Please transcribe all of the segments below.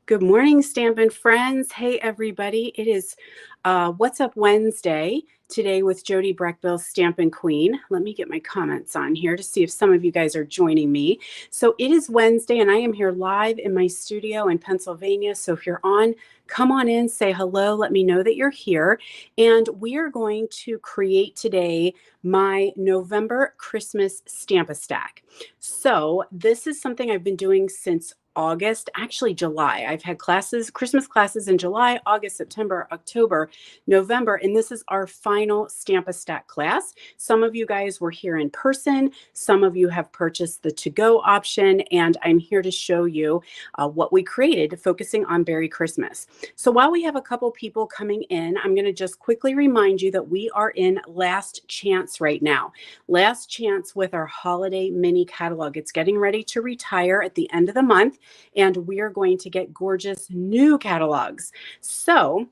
Good morning, Stampin' friends. Hey, everybody. It is What's Up Wednesday today with Jody Brechbill, Stampin' Queen. Let me get my comments on here to see if some of you guys are joining me. So it is Wednesday, and I am here live in my studio in Pennsylvania. So if you're on, come on in, say hello, let me know that you're here. And we are going to create today my November Christmas Stamp-a-Stack. So this is something I've been doing since August, actually July. I've had classes, Christmas classes in July, August, September, October, November, and this is our final Stamp-a-Stack class. Some of you guys were here in person. Some of you have purchased the to-go option, and I'm here to show you what we created focusing on Beary Christmas. So while we have a couple people coming in, I'm going to just quickly remind you that we are in last chance right now. Last chance with our holiday mini catalog. It's getting ready to retire at the end of the month, and we are going to get gorgeous new catalogs. So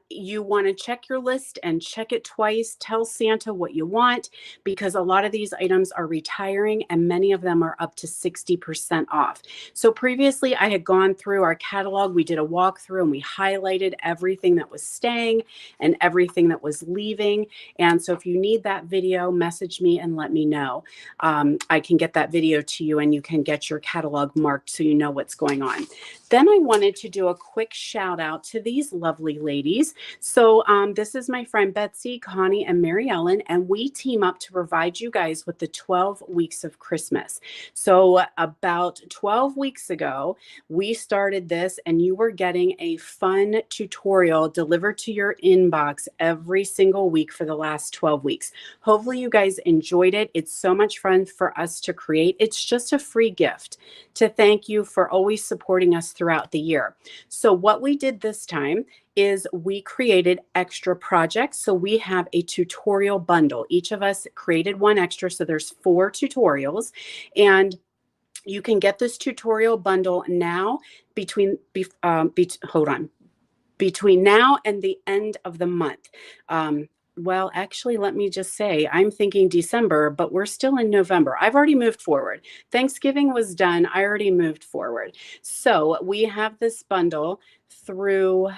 you want to check your list and check it twice. Tell Santa what you want, because a lot of these items are retiring and many of them are up to 60% off. So previously I had gone through our catalog. We did a walkthrough and we highlighted everything that was staying and everything that was leaving. And so if you need that video, message me and let me know. I can get that video to you and you can get your catalog marked so you know what's going on. Then I wanted to do a quick shout out to these lovely ladies. So this is my friend Betsy, Connie, and Mary Ellen, and we team up to provide you guys with the 12 weeks of Christmas. So about 12 weeks ago, we started this, and you were getting a fun tutorial delivered to your inbox every single week for the last 12 weeks. Hopefully you guys enjoyed it. It's so much fun for us to create. It's just a free gift to thank you for always supporting us throughout the year. So what we did this time is we created extra projects. So we have a tutorial bundle. Each of us created one extra. So there's 4 tutorials, and you can get this tutorial bundle now between now and the end of the month. Well, actually, let me just say, I'm thinking December, but we're still in November. I've already moved forward. Thanksgiving was done. I already moved forward. So we have this bundle through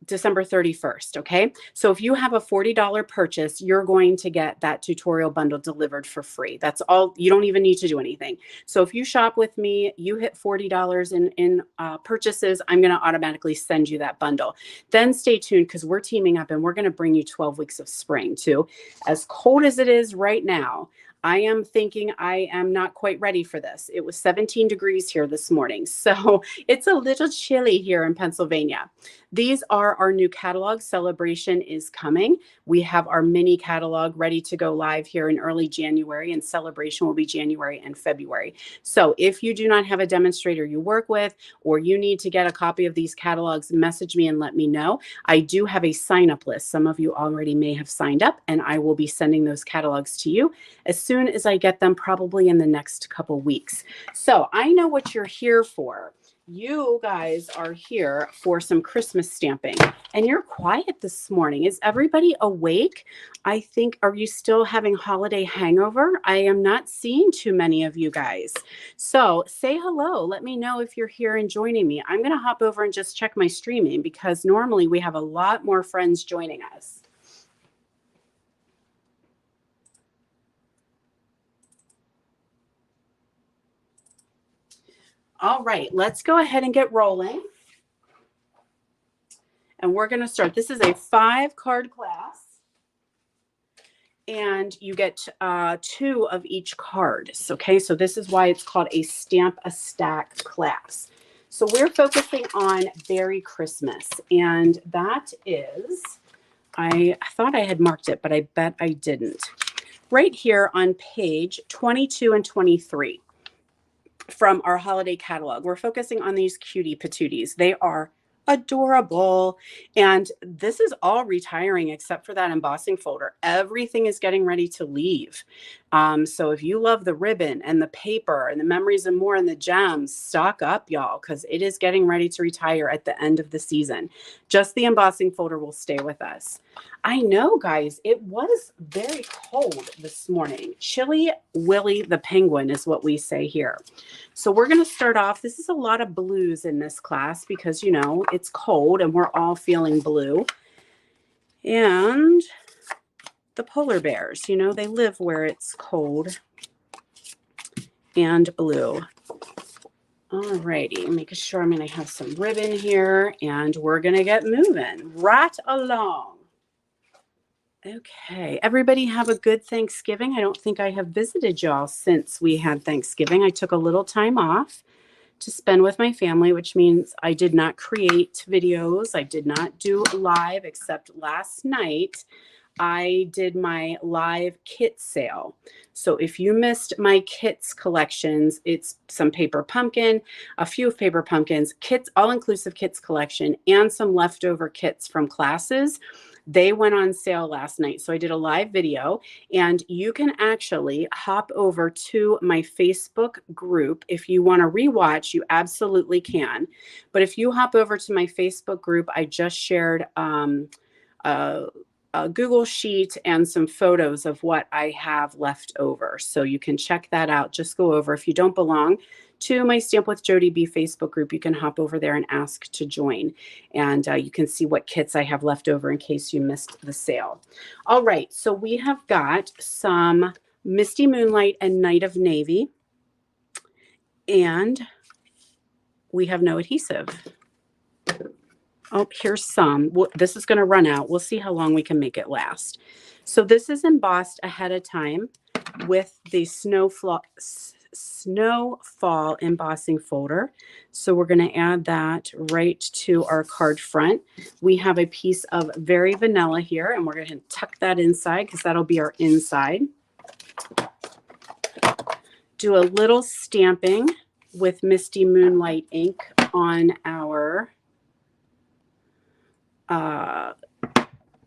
December 31st, okay? So if you have a $40 purchase, you're going to get that tutorial bundle delivered for free. That's all. You don't even need to do anything. So if you shop with me, you hit $40 in purchases, I'm going to automatically send you that bundle. Then stay tuned, because we're teaming up and we're going to bring you 12 weeks of spring too. As cold as it is right now, I am thinking I am not quite ready for this. It was 17 degrees here this morning, so it's a little chilly here in Pennsylvania. These are our new catalog. Celebration is coming. We have our mini catalog ready to go live here in early January, and Celebration will be January and February. So if you do not have a demonstrator you work with, or you need to get a copy of these catalogs, message me and let me know. I do have a sign-up list. Some of you already may have signed up, and I will be sending those catalogs to you as soon as I get them, probably in the next couple weeks. So I know what you're here for. You guys are here for some Christmas stamping, and you're quiet this morning. Is everybody awake? I think, are you still having holiday hangover? I am not seeing too many of you guys. So say hello. Let me know if you're here and joining me. I'm going to hop over and just check my streaming, because normally we have a lot more friends joining us. All right, let's go ahead and get rolling. And we're going to start. This is a 5-card class, and you get 2 of each card. Okay, so this is why it's called a Stamp-a-Stack class. So we're focusing on Beary Christmas, and that is, I thought I had marked it, but I bet I didn't. Right here on page 22 and 23. From our holiday catalog. We're focusing on these cutie patooties. They are Adorable. And this is all retiring except for that embossing folder. Everything is getting ready to leave. So if you love the ribbon and the paper and the memories and more and the gems, stock up, y'all, because it is getting ready to retire at the end of the season. Just the embossing folder will stay with us. I know, guys, it was very cold this morning. Chilly Willy the penguin is what we say here. So we're going to start off. This is a lot of blues in this class because, you know, it's cold and we're all feeling blue. And the polar bears, you know, they live where it's cold and blue. All righty, making sure I'm going to have some ribbon here and we're going to get moving right along. Okay, everybody have a good Thanksgiving. I don't think I have visited y'all since we had Thanksgiving. I took a little time off to spend with my family, which means I did not create videos. I did not do live, except last night I did my live kit sale. So if you missed my kits collections, it's some paper pumpkin, a few paper pumpkins, kits, all-inclusive kits collection, and some leftover kits from classes. They went on sale last night. So I did a live video, and you can actually hop over to my Facebook group. If you want to rewatch, you absolutely can. But if you hop over to my Facebook group, I just shared a Google sheet and some photos of what I have left over. So you can check that out. Just go over. If you don't belong to my Stamp with Jody B Facebook group, you can hop over there and ask to join. And you can see what kits I have left over in case you missed the sale. All right, so we have got some Misty Moonlight and Night of Navy. And we have no adhesive. Oh, here's some. This is going to run out. We'll see how long we can make it last. So this is embossed ahead of time with the snowfall embossing folder. So we're going to add that right to our card front. We have a piece of Very Vanilla here, and we're going to tuck that inside because that'll be our inside. Do a little stamping with Misty Moonlight ink on our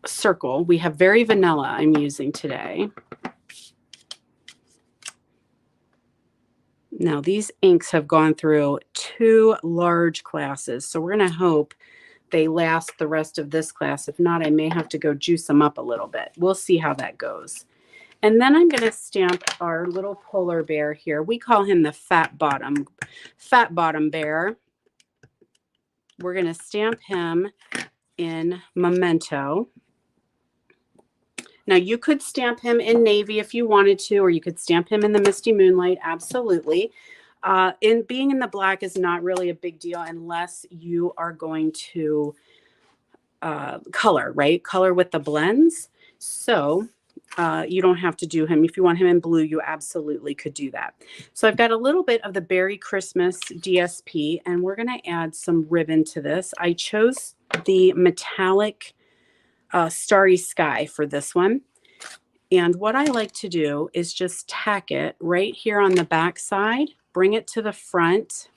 circle. We have Very Vanilla I'm using today. Now these inks have gone through 2 large classes, so we're going to hope they last the rest of this class. If not, I may have to go juice them up a little bit. We'll see how that goes. And then I'm going to stamp our little polar bear here. We call him the fat bottom bear. We're going to stamp him in Memento. Now you could stamp him in navy if you wanted to, or you could stamp him in the Misty Moonlight, absolutely. Being in the black is not really a big deal unless you are going to color, right? Color with the blends. So you don't have to do him. If you want him in blue, you absolutely could do that. So I've got a little bit of the Beary Christmas DSP, and we're going to add some ribbon to this. I chose the metallic Starry Sky for this one. And what I like to do is just tack it right here on the back side, bring it to the front,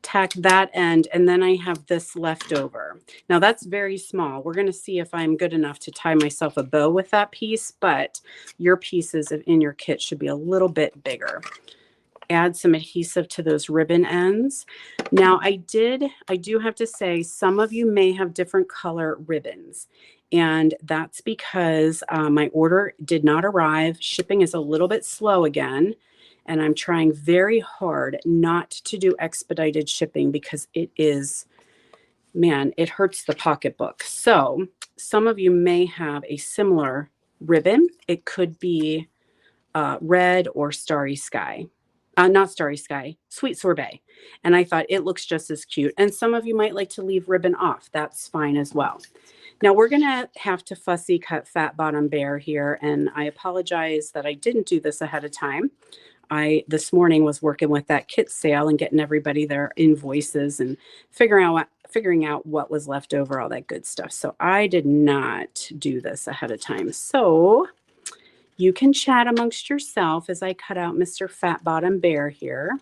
tack that end, and then I have this left over. Now that's very small. We're going to see if I'm good enough to tie myself a bow with that piece, but your pieces in your kit should be a little bit bigger. Add some adhesive to those ribbon ends. Now I do have to say, some of you may have different color ribbons, and that's because my order did not arrive. Shipping is a little bit slow again, and I'm trying very hard not to do expedited shipping because it is, man, it hurts the pocketbook. So some of you may have a similar ribbon. It could be red or Starry Sky. Not Starry Sky, Sweet Sorbet. And I thought it looks just as cute. And some of you might like to leave ribbon off. That's fine as well. Now we're going to have to fussy cut Fat Bottom Bear here. And I apologize that I didn't do this ahead of time. This morning was working with that kit sale and getting everybody their invoices and figuring out what was left over, all that good stuff. So I did not do this ahead of time. So you can chat amongst yourself as I cut out Mr. Fat Bottom Bear here.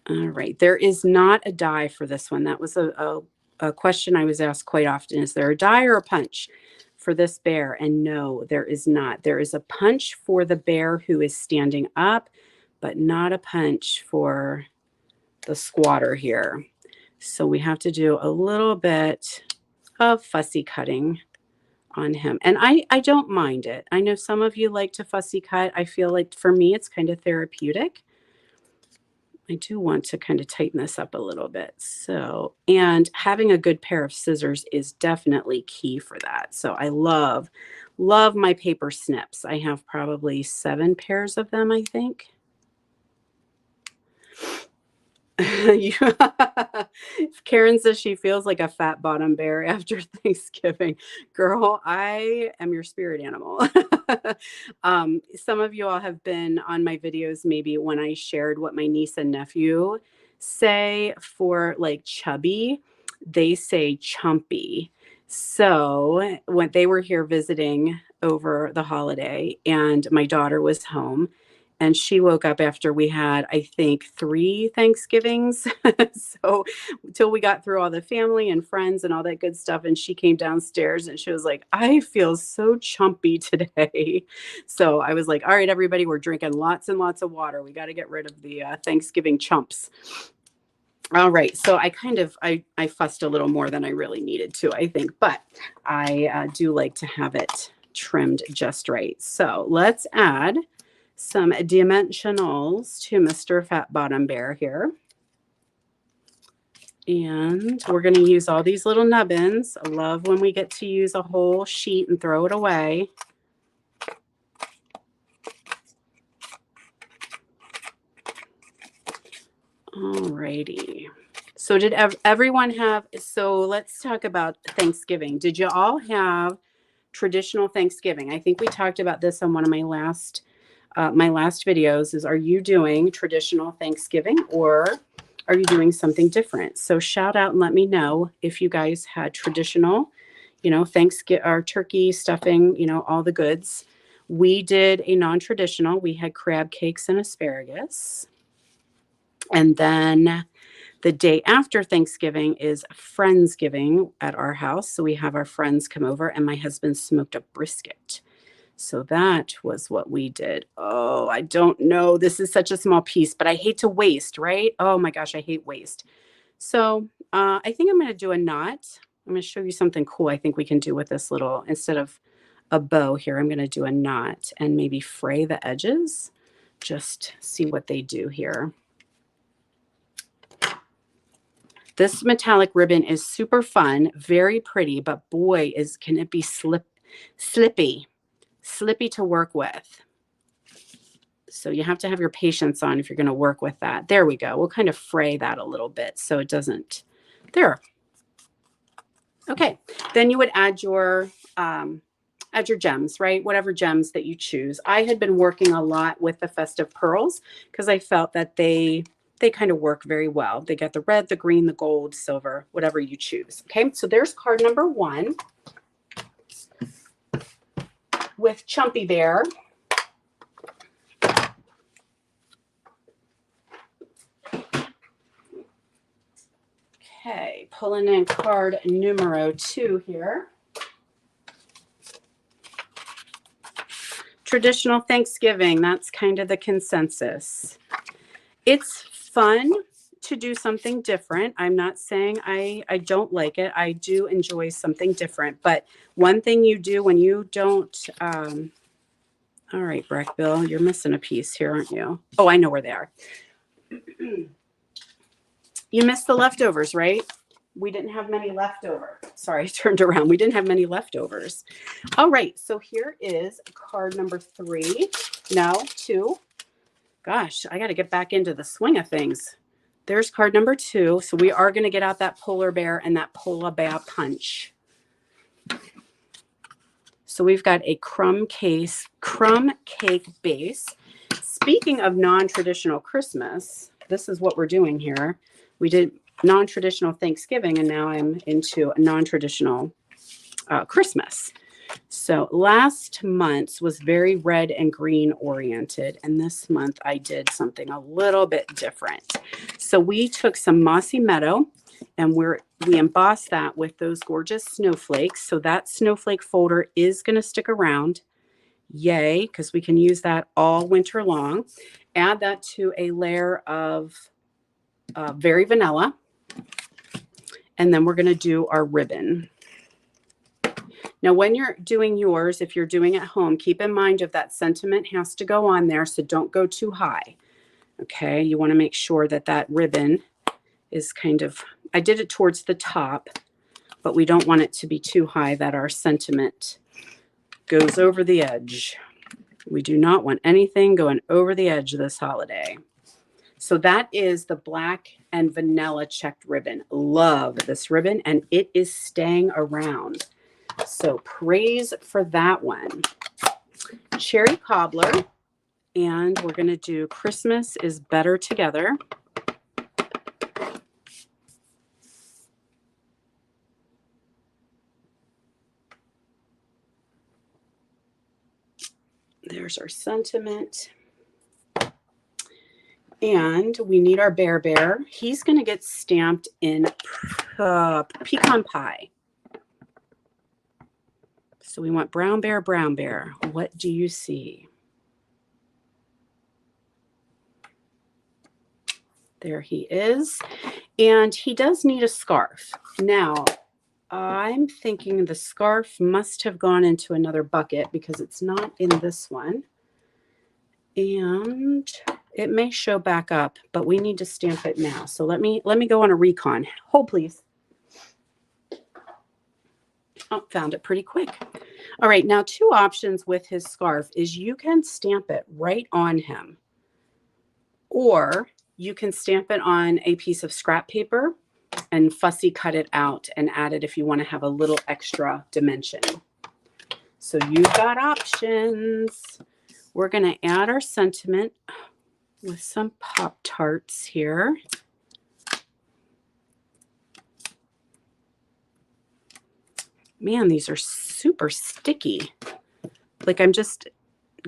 All right, there is not a die for this one. That was a question I was asked quite often. Is there a die or a punch for this bear? And no, there is not. There is a punch for the bear who is standing up, but not a punch for the squatter here. So we have to do a little bit of fussy cutting on him. And I don't mind it. I know some of you like to fussy cut. I feel like for me, it's kind of therapeutic. I do want to kind of tighten this up a little bit. So, and having a good pair of scissors is definitely key for that. So I love my paper snips. I have probably 7 pairs of them, I think. Karen says she feels like a fat bottom bear after Thanksgiving. Girl, I am your spirit animal. Some of you all have been on my videos maybe when I shared what my niece and nephew say for like chubby. They say chumpy. So when they were here visiting over the holiday and my daughter was home, and she woke up after we had, I think, 3 Thanksgivings. So till we got through all the family and friends and all that good stuff. And she came downstairs and she was like, I feel so chumpy today. So I was like, all right, everybody, we're drinking lots and lots of water. We got to get rid of the Thanksgiving chumps. All right. So I fussed a little more than I really needed to, I think. But I do like to have it trimmed just right. So let's add some dimensionals to Mr. Fat Bottom Bear here. And we're going to use all these little nubbins. I love when we get to use a whole sheet and throw it away. All righty. So did everyone have, so let's talk about Thanksgiving. Did you all have traditional Thanksgiving? I think we talked about this on one of my last videos is, are you doing traditional Thanksgiving or are you doing something different? So shout out and let me know if you guys had traditional, Thanksgiving or turkey stuffing, all the goods. We did a non-traditional. We had crab cakes and asparagus. And then the day after Thanksgiving is Friendsgiving at our house. So we have our friends come over and my husband smoked a brisket. So that was what we did. Oh, I don't know. This is such a small piece, but I hate to waste, right? Oh my gosh, I hate waste. So I think I'm going to do a knot. I'm going to show you something cool I think we can do with this little, instead of a bow here, I'm going to do a knot and maybe fray the edges. Just see what they do here. This metallic ribbon is super fun, very pretty, but boy, can it be slippy to work with. So you have to have your patience on if you're going to work with that. There we go. We'll kind of fray that a little bit so it doesn't. There. Okay. Then you would add your gems, right? Whatever gems that you choose. I had been working a lot with the festive pearls because I felt that they kind of work very well. They get the red, the green, the gold, silver, whatever you choose. Okay. So there's card number 1. With Chumpy Bear. Okay, pulling in card numero 2 here. Traditional Thanksgiving, that's kind of the consensus. It's fun to do something different. I'm not saying I don't like it. I do enjoy something different. But one thing you do when you don't, all right, Brechbill, you're missing a piece here, aren't you? Oh, I know where they are. You missed the leftovers, right? We didn't have many leftover. Sorry, I turned around. We didn't have many leftovers. All right, so here is card number 3. No, 2. Gosh, I got to get back into the swing of things. There's card number 2. So we are going to get out that polar bear and that polar bear punch. So we've got a crumb cake base. Speaking of non-traditional Christmas, this is what we're doing here. We did non-traditional Thanksgiving, and now I'm into a non-traditional Christmas. So last month's was very red and green oriented, and this month I did something a little bit different. So we took some Mossy Meadow and we embossed that with those gorgeous snowflakes. So that snowflake folder is going to stick around. Yay, because we can use that all winter long. Add that to a layer of Very Vanilla. And then we're going to do our ribbon. Now, when you're doing yours, if you're doing at home, keep in mind if that sentiment has to go on there, so don't go too high. Okay, you want to make sure that that ribbon is kind of, I did it towards the top, but we don't want it to be too high that our sentiment goes over the edge. We do not want anything going over the edge this holiday. So that is the black and vanilla checked ribbon. Love this ribbon, and it is staying around. So praise for that one. Cherry Cobbler, and we're going to do Christmas is Better Together. There's our sentiment. And we need our bear. He's going to get stamped in pecan pie. So we want brown bear. What do you see? There he is. And he does need a scarf. Now, I'm thinking the scarf must have gone into another bucket because it's not in this one. And it may show back up, but we need to stamp it now. So let me go on a recon. Hold, please. Oh, found it pretty quick. All right, now 2 options with his scarf is you can stamp it right on him, or you can stamp it on a piece of scrap paper and fussy cut it out and add it if you want to have a little extra dimension. So you've got options. We're going to add our sentiment with some Pop-Tarts here. Man, these are super sticky. Like I'm just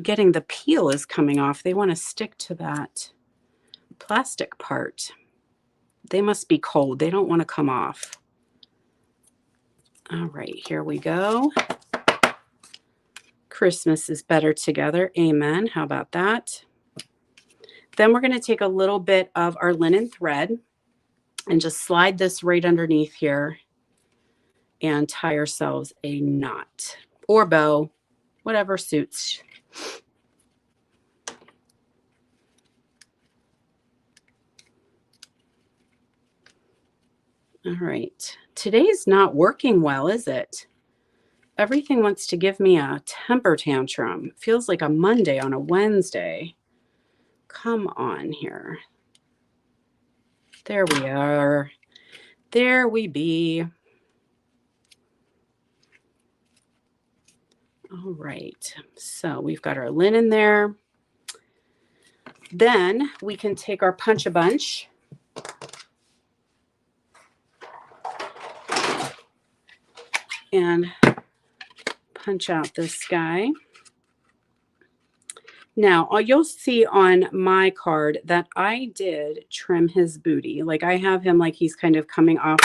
getting the peel is coming off. They want to stick to that plastic part. They must be cold. They don't want to come off. All right, here we go. Christmas is better together. Amen. How about that? Then we're going to take a little bit of our linen thread and just slide this right underneath here and tie ourselves a knot or bow, whatever suits. All right. Today's not working well, is it? Everything wants to give me a temper tantrum. Feels like a Monday on a Wednesday. Come on here. There we are. There we be. All right. So we've got our linen there. Then we can take our Punch-a-Bunch and punch out this guy. Now, you'll see on my card that I did trim his booty. Like I have him like he's kind of coming off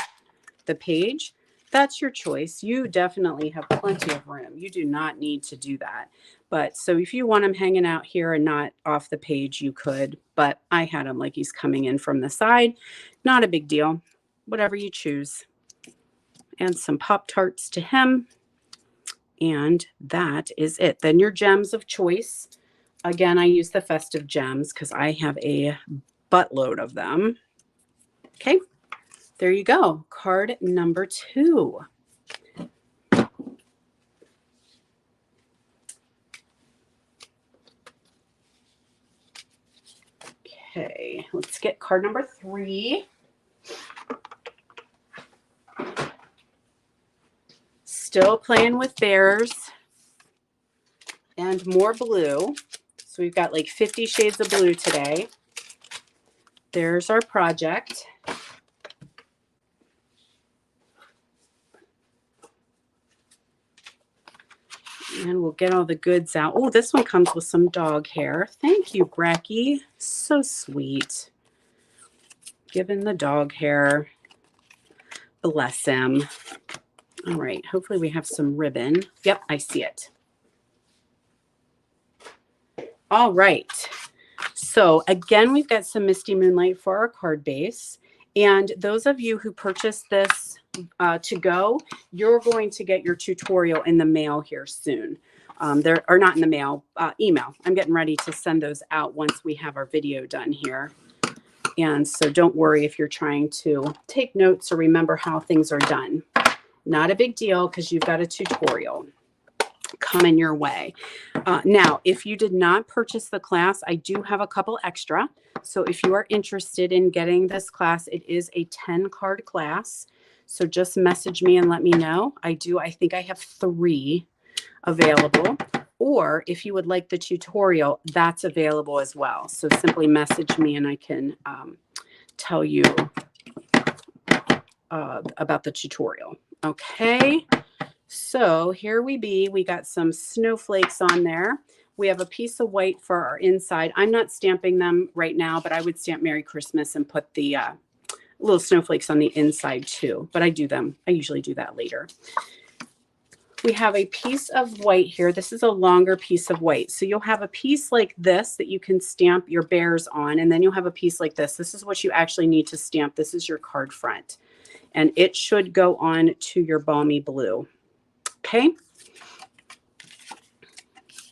the page. That's your choice. You definitely have plenty of room. You do not need to do that. But so if you want him hanging out here and not off the page, you could. But I had him like he's coming in from the side. Not a big deal. Whatever you choose. And some Pop-Tarts to him. And that is it. Then your gems of choice. Again, I use the festive gems because I have a buttload of them. Okay, there you go. Card number 2. Okay, let's get card number 3. Still playing with bears and more blue. So we've got like 50 shades of blue today. There's our project. And we'll get all the goods out. Oh, this one comes with some dog hair. Thank you, Brecky. So sweet. Giving the dog hair. Bless him. All right. Hopefully we have some ribbon. Yep, I see it. All right. So again, we've got some Misty Moonlight for our card base. And those of you who purchased this to go, you're going to get your tutorial in the mail here soon. Or not in the mail, email. I'm getting ready to send those out once we have our video done here. And so don't worry if you're trying to take notes or remember how things are done. Not a big deal because you've got a tutorial coming your way. Now, if you did not purchase the class, I do have a couple extra. So if you are interested in getting this class, it is a 10-card class. So just message me and let me know. I think I have 3 available. Or if you would like the tutorial, that's available as well. So simply message me and I can tell you about the tutorial. Okay. So here we got some snowflakes on there. We have a piece of white for our inside. I'm not stamping them right now, but I would stamp Merry Christmas and put the little snowflakes on the inside too. But I usually do that later. We have a piece of white here. This is a longer piece of white. So you'll have a piece like this that you can stamp your bears on. And then you'll have a piece like this. This is what you actually need to stamp. This is your card front. And it should go on to your balmy blue. Okay.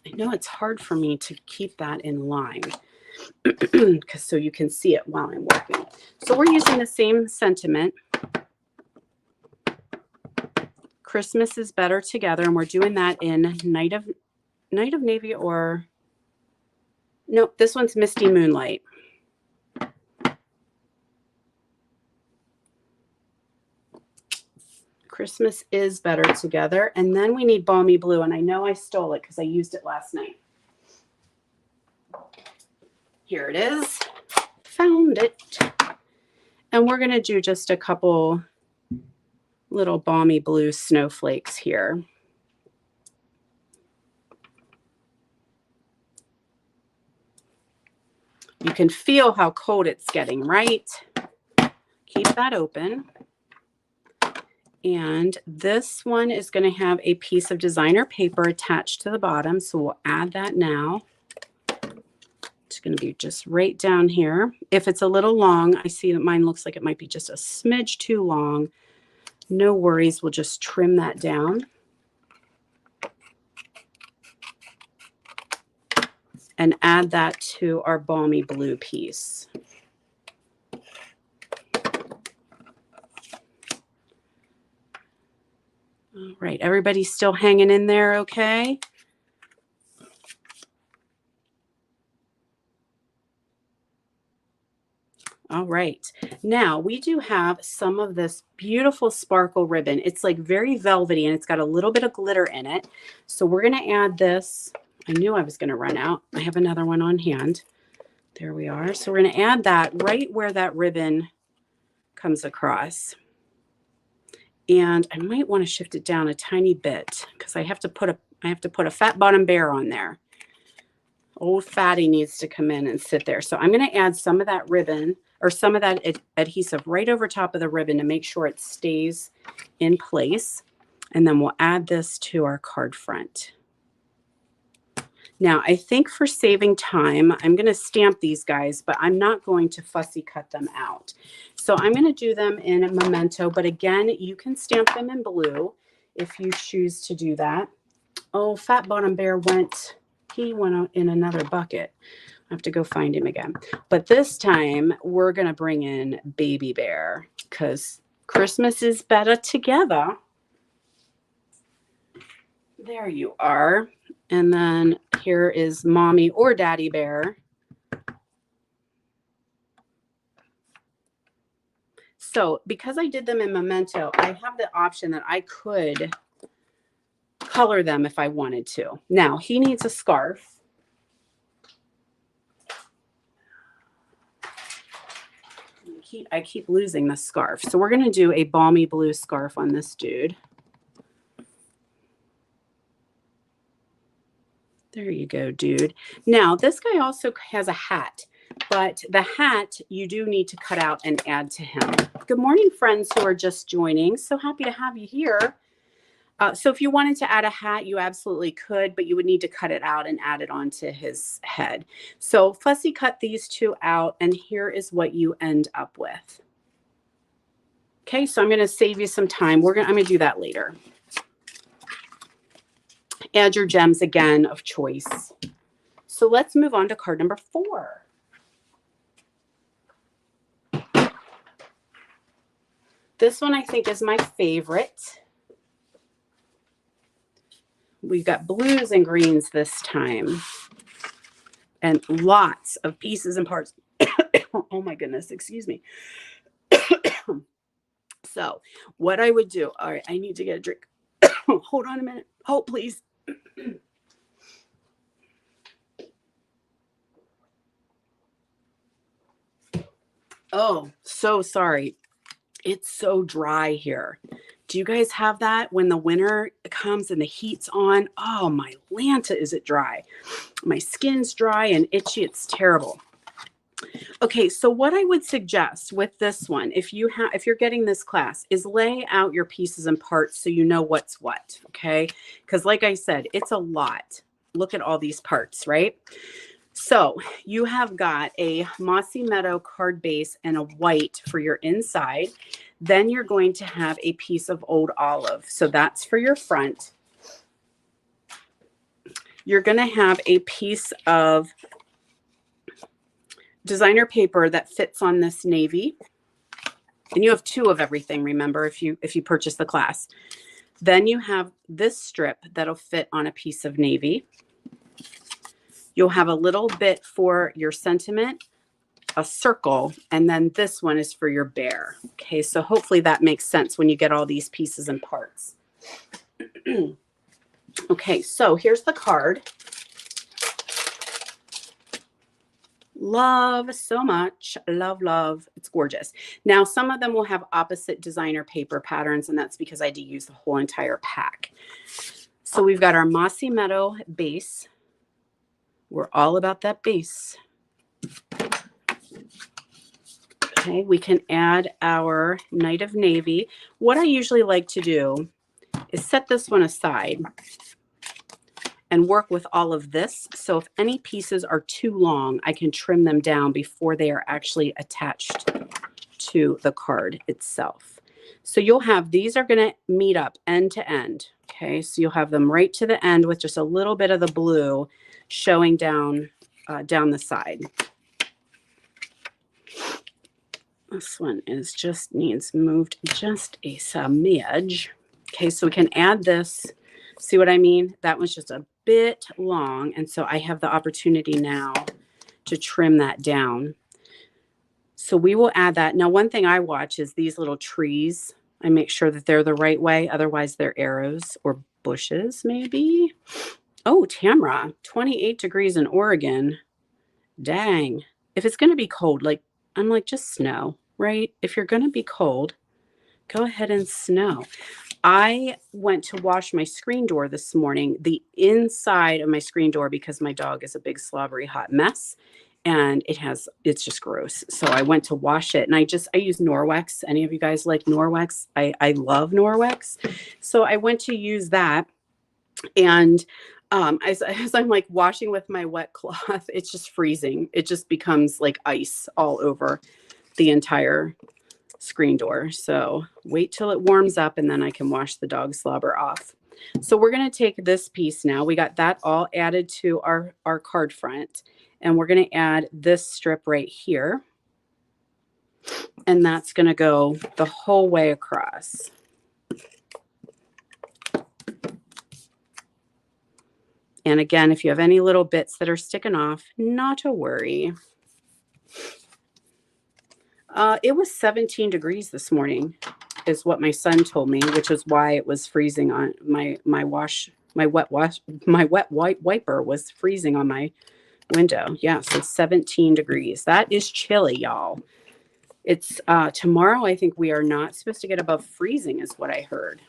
I know it's hard for me to keep that in line because so you can see it while I'm working. So we're using the same sentiment. Christmas is better together, and we're doing that in Night of Navy, or nope, this one's Misty Moonlight. Christmas is better together. And then we need balmy blue. And I know I stole it because I used it last night. Here it is. Found it. And we're going to do just a couple little balmy blue snowflakes here. You can feel how cold it's getting, right? Keep that open. And this one is going to have a piece of designer paper attached to the bottom. So we'll add that now. It's going to be just right down here. If it's a little long, I see that mine looks like it might be just a smidge too long. No worries. We'll just trim that down. And add that to our balmy blue piece. All right, everybody's still hanging in there, okay? All right, now we do have some of this beautiful sparkle ribbon. It's like very velvety and it's got a little bit of glitter in it. So we're gonna add this. I knew I was gonna run out. I have another one on hand. There we are. So we're gonna add that right where that ribbon comes across. And I might want to shift it down a tiny bit because I have to put a fat bottom bear on there. Old fatty needs to come in and sit there. So I'm going to add some of that ribbon or some of that adhesive right over top of the ribbon to make sure it stays in place. And then we'll add this to our card front. Now, I think for saving time, I'm going to stamp these guys, but I'm not going to fussy cut them out. So I'm going to do them in a memento, but again, you can stamp them in blue if you choose to do that. Oh, Fat Bottom Bear went in another bucket. I have to go find him again. But this time, we're going to bring in Baby Bear because Christmas is better together. There you are. And then here is Mommy or Daddy Bear. So because I did them in memento, I have the option that I could color them if I wanted to. Now, he needs a scarf. I keep losing the scarf. So we're going to do a balmy blue scarf on this dude. There you go, dude. Now, this guy also has a hat, but the hat you do need to cut out and add to him. Good morning, friends who are just joining. So happy to have you here. So if you wanted to add a hat, you absolutely could, but you would need to cut it out and add it onto his head. So fussy cut these two out, and here is what you end up with. Okay, so I'm going to save you some time. I'm going to do that later. Add your gems again of choice. So let's move on to card number 4. This one I think is my favorite. We've got blues and greens this time. And lots of pieces and parts. Oh my goodness, excuse me. So what I would do, all right, I need to get a drink. Hold on a minute. Hold, please. Oh, so sorry. It's so dry here. Do you guys have that when the winter comes and the heat's on? Oh, my Lanta, is it dry? My skin's dry and itchy. It's terrible. Okay, so what I would suggest with this one, if you're getting this class, is lay out your pieces and parts so you know what's what, okay? Because like I said, it's a lot. Look at all these parts, right? So you have got a Mossy Meadow card base and a white for your inside. Then you're going to have a piece of Old Olive. So that's for your front. You're going to have a piece of designer paper that fits on this navy. And you have 2 of everything, remember, if you purchase the class. Then you have this strip that'll fit on a piece of navy. You'll have a little bit for your sentiment, a circle, and then this one is for your bear. Okay, so hopefully that makes sense when you get all these pieces and parts. Okay, so here's the card. Love so much. Love, love. It's gorgeous. Now, some of them will have opposite designer paper patterns, and that's because I did use the whole entire pack. So we've got our Mossy Meadow base. We're all about that base. Okay, we can add our Night of Navy. What I usually like to do is set this one aside and work with all of this. So if any pieces are too long, I can trim them down before they are actually attached to the card itself. So you'll have, these are going to meet up end to end. Okay, so you'll have them right to the end with just a little bit of the blue showing down the side. This one is just needs moved just a smidge. Okay, so we can add this. See what I mean? That one's just a bit long, and so I have the opportunity now to trim that down. So we will add that. Now, one thing I watch is these little trees. I make sure that they're the right way. Otherwise, they're arrows or bushes, maybe. Oh, Tamra, 28 degrees in Oregon. Dang. If it's going to be cold, like, I'm like, just snow, right? If you're going to be cold, go ahead and snow. I went to wash my screen door this morning, the inside of my screen door, because my dog is a big slobbery hot mess and it's just gross. So I went to wash it and I use Norwex. Any of you guys like Norwex? I love Norwex. So I went to use that, and as I'm like washing with my wet cloth, it's just freezing. It just becomes like ice all over the entire screen door. So wait till it warms up and then I can wash the dog slobber off. So we're going to take this piece now. We got that all added to our card front, and we're going to add this strip right here. And that's going to go the whole way across. And again, if you have any little bits that are sticking off, not to worry. It was 17 degrees this morning, is what my son told me, which is why it was freezing on my wet wiper was freezing on my window. Yeah, so 17 degrees. That is chilly, y'all. It's tomorrow. I think we are not supposed to get above freezing, is what I heard.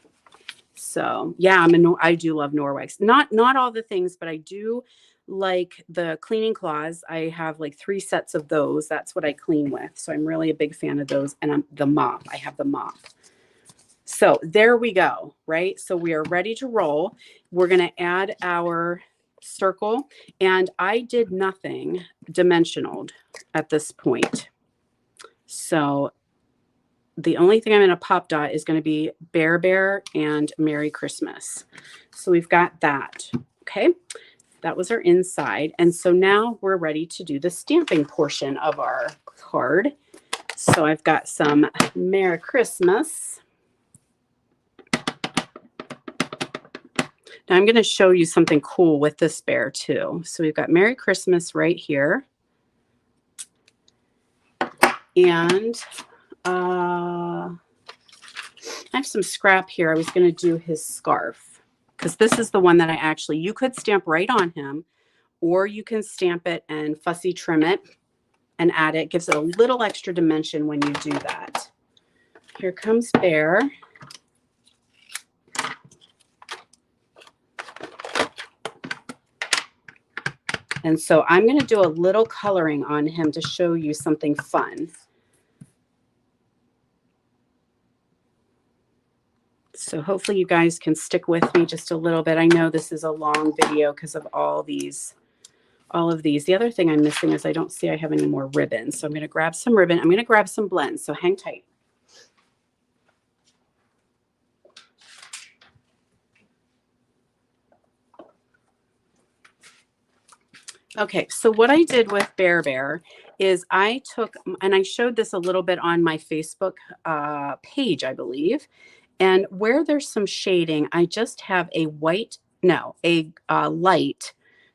So yeah, I do love Norwex. Not all the things, but I do like the cleaning cloths. I have like 3 sets of those. That's what I clean with. So I'm really a big fan of those. And the mop. I have the mop. So there we go, right? So we are ready to roll. We're going to add our circle, and I did nothing dimensional at this point. So the only thing I'm going to pop dot is going to be Bear Bear and Merry Christmas. So we've got that. Okay. That was our inside. And so now we're ready to do the stamping portion of our card. So I've got some Merry Christmas. Now I'm going to show you something cool with this bear too. So we've got Merry Christmas right here. And I have some scrap here. I was going to do his scarf because this is the one that you could stamp right on him, or you can stamp it and fussy trim it and add it. Gives it a little extra dimension when you do that. Here comes Bear. And so I'm going to do a little coloring on him to show you something fun. So hopefully you guys can stick with me just a little bit. I know this is a long video because of all of these. The other thing I'm missing is I don't see I have any more ribbon. So I'm going to grab some ribbon. I'm going to grab some blends. So hang tight. Okay, so what I did with Bear is I took, and I showed this a little bit on my Facebook page, I believe. And where there's some shading, I just have a light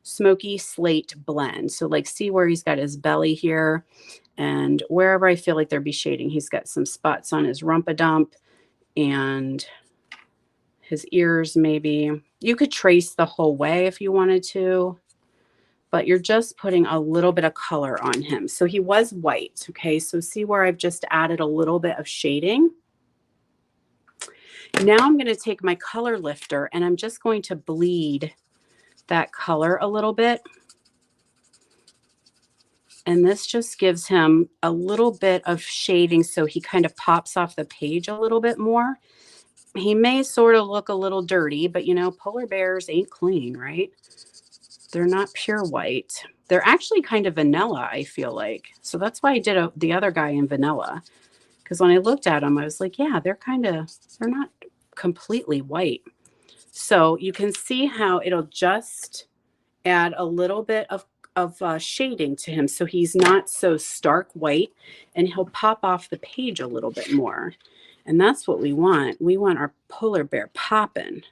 smoky slate blend. So like see where he's got his belly here, and wherever I feel like there'd be shading, he's got some spots on his rumpa-dump and his ears maybe. You could trace the whole way if you wanted to, but you're just putting a little bit of color on him. So he was white, okay? So see where I've just added a little bit of shading? Now I'm going to take my color lifter and I'm just going to bleed that color a little bit. And this just gives him a little bit of shading so he kind of pops off the page a little bit more. He may sort of look a little dirty, but you know, polar bears ain't clean, right? They're not pure white. They're actually kind of vanilla, I feel like. So that's why I did the other guy in vanilla. Because when I looked at them, I was like, yeah, they're not completely white. So you can see how it'll just add a little bit of shading to him. So he's not so stark white, and he'll pop off the page a little bit more. And that's what we want. We want our polar bear popping.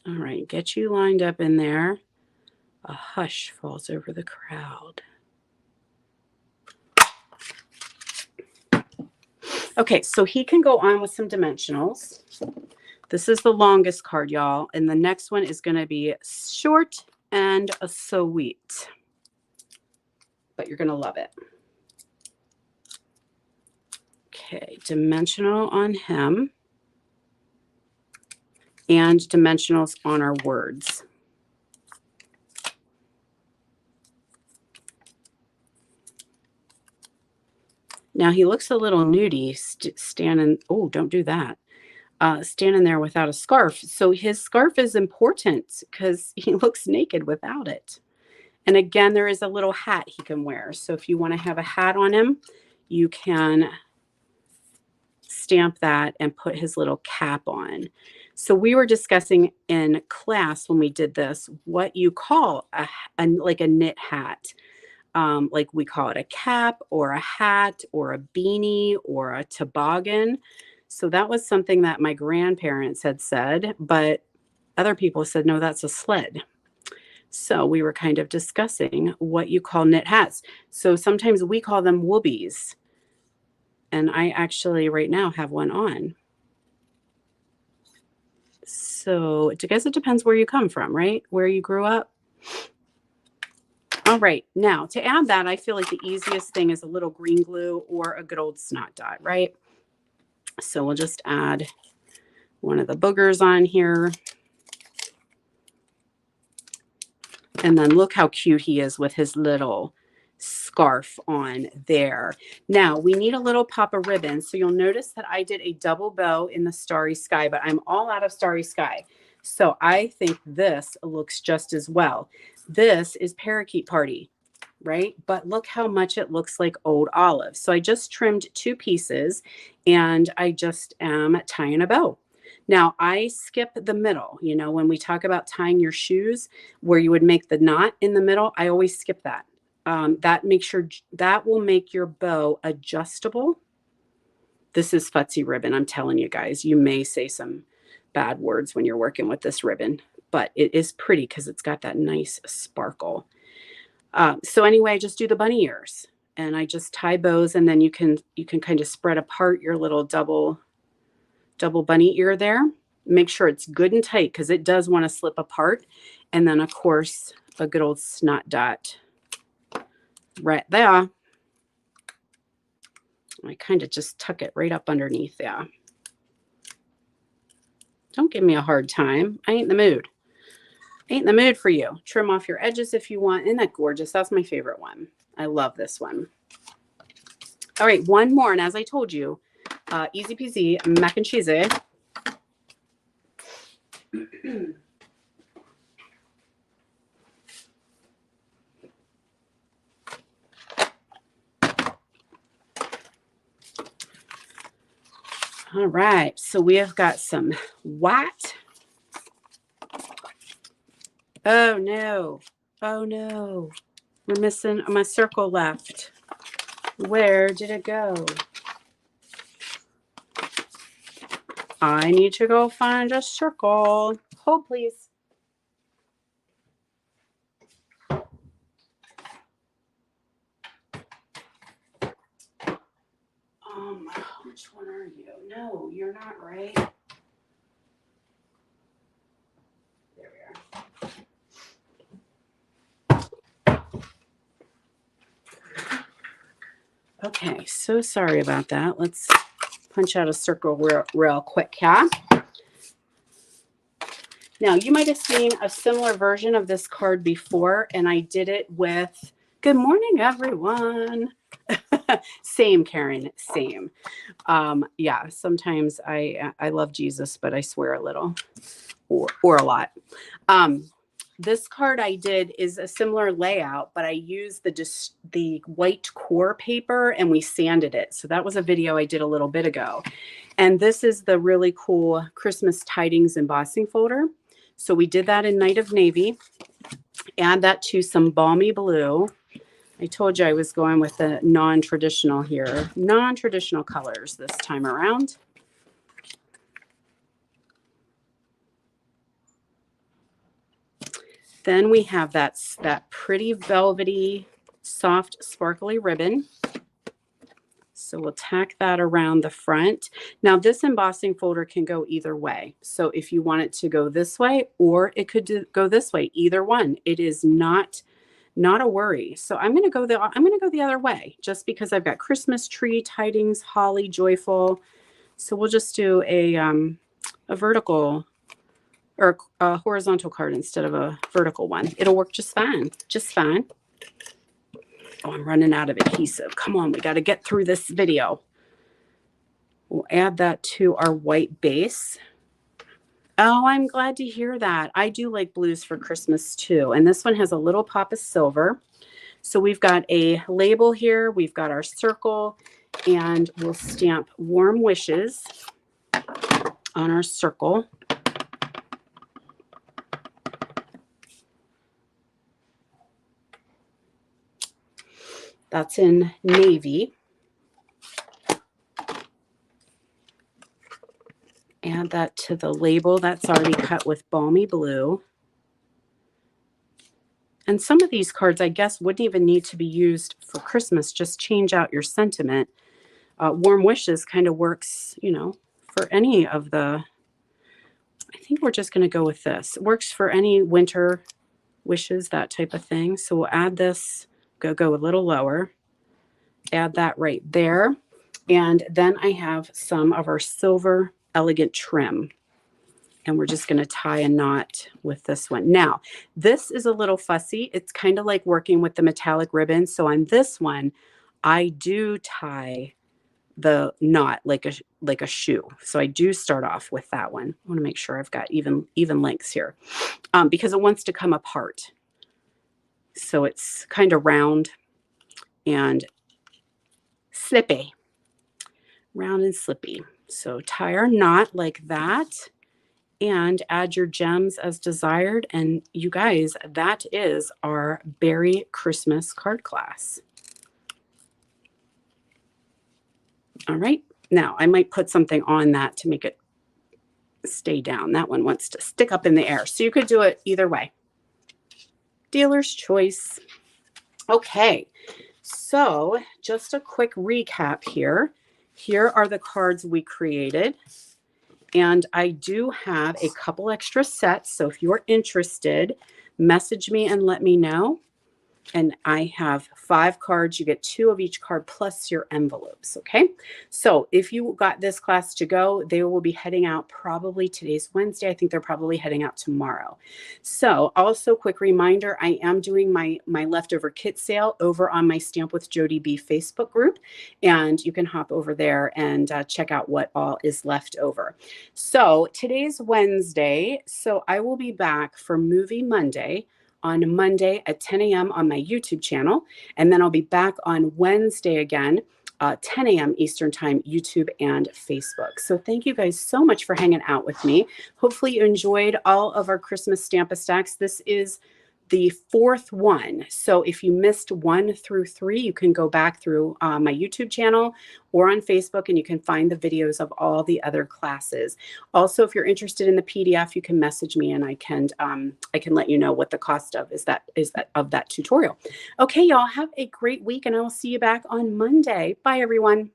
All right, get you lined up in there. A hush falls over the crowd. Okay, so he can go on with some dimensionals. This is the longest card, y'all. And the next one is going to be short and sweet. But you're going to love it. Okay, dimensional on him. And dimensionals on our words. Now he looks a little nudie standing. Oh, don't do that. Standing there without a scarf. So his scarf is important because he looks naked without it. And again, there is a little hat he can wear. So if you want to have a hat on him, you can stamp that and put his little cap on. So we were discussing in class when we did this, what you call like a knit hat. Like we call it a cap or a hat or a beanie or a toboggan. So that was something that my grandparents had said, but other people said, no, that's a sled. So we were kind of discussing what you call knit hats. So sometimes we call them woobies. And I actually right now have one on. So I guess it depends where you come from, right? Where you grew up. All right, now to add that, I feel like the easiest thing is a little green glue or a good old snot dot, right? So we'll just add one of the boogers on here. And then look how cute he is with his little scarf on there. Now we need a little pop of ribbon. So you'll notice that I did a double bow in the Starry Sky, but I'm all out of Starry Sky. So I think this looks just as well. This is Parakeet Party, right? But look how much it looks like Old Olive. So I just trimmed 2 pieces and I just am tying a bow. Now I skip the middle. You know, when we talk about tying your shoes where you would make the knot in the middle, I always skip that. That will make your bow adjustable. This is futzy ribbon. I'm telling you guys, you may say some bad words when you're working with this ribbon, but it is pretty because it's got that nice sparkle. So anyway, just do the bunny ears and I just tie bows, and then you can kind of spread apart your little double bunny ear there. Make sure it's good and tight because it does want to slip apart. And then of course, a good old snot dot right there. I kind of just tuck it right up underneath there. Don't give me a hard time. I ain't in the mood. Ain't in the mood for you. Trim off your edges if you want. Isn't that gorgeous? That's my favorite one. I love this one. All right, one more. And as I told you, easy peasy, mac and cheesy. All right, so we have got some white. Oh no, oh no. We're missing my circle left. Where did it go? I need to go find a circle. Hold, please. Which one are you? No, you're not right. There we are. Okay, so sorry about that. Let's punch out a circle real quick, yeah? Now, you might have seen a similar version of this card before, and I did it with, good morning, everyone. Same, Karen, same. Yeah, sometimes I love Jesus, but I swear a little or a lot. This card I did is a similar layout, but I used the white core paper and we sanded it. So that was a video I did a little bit ago. And this is the really cool Christmas Tidings embossing folder. So we did that in Night of Navy. Add that to some balmy blue. I told you I was going with the non-traditional here. Non-traditional colors this time around. Then we have that pretty velvety, soft, sparkly ribbon. So we'll tack that around the front. Now this embossing folder can go either way. So if you want it to go this way, or it could go this way, either one. It is not a worry. So I'm going to go the other way just because I've got Christmas tree, tidings, holly, joyful. So we'll just do a vertical or a horizontal card instead of a vertical one. It'll work just fine. Just fine. Oh, I'm running out of adhesive. Come on, we got to get through this video. We'll add that to our white base. Oh, I'm glad to hear that. I do like blues for Christmas too. And this one has a little pop of silver. So we've got a label here. We've got our circle, and we'll stamp warm wishes on our circle. That's in navy. Add that to the label. That's already cut with balmy blue. And some of these cards, I guess, wouldn't even need to be used for Christmas. Just change out your sentiment. Warm wishes kind of works, you know, for any of the, I think we're just going to go with this. It works for any winter wishes, that type of thing. So we'll add this, go a little lower. Add that right there. And then I have some of our silver elegant trim. And we're just going to tie a knot with this one. Now, this is a little fussy. It's kind of like working with the metallic ribbon. So on this one, I do tie the knot like a shoe. So I do start off with that one. I want to make sure I've got even lengths here because it wants to come apart. So it's kind of round and slippy. Round and slippy. So tie our knot like that and add your gems as desired. And you guys, that is our Beary Christmas card class. All right. Now I might put something on that to make it stay down. That one wants to stick up in the air. So you could do it either way. Dealer's choice. Okay. So just a quick recap here. Here are the cards we created. And I do have a couple extra sets. So if you're interested, message me and let me know. And I have 5 cards. You get 2 of each card plus your envelopes. Okay. So if you got this class to go, they will be heading out probably today's Wednesday. I think they're probably heading out tomorrow. So also quick reminder, I am doing my leftover kit sale over on my Stamp with Jody B Facebook group. And you can hop over there and check out what all is left over. So today's Wednesday. So I will be back for Movie Monday on Monday at 10 a.m. on my YouTube channel. And then I'll be back on Wednesday again, 10 a.m. Eastern Time, YouTube and Facebook. So thank you guys so much for hanging out with me. Hopefully you enjoyed all of our Christmas Stamp-A-Stacks. This is the 4th one. So if you missed 1 through 3, you can go back through my YouTube channel or on Facebook and you can find the videos of all the other classes. Also, if you're interested in the PDF, you can message me and I can let you know what the cost of is of that tutorial. Okay, y'all have a great week and I will see you back on Monday. Bye everyone.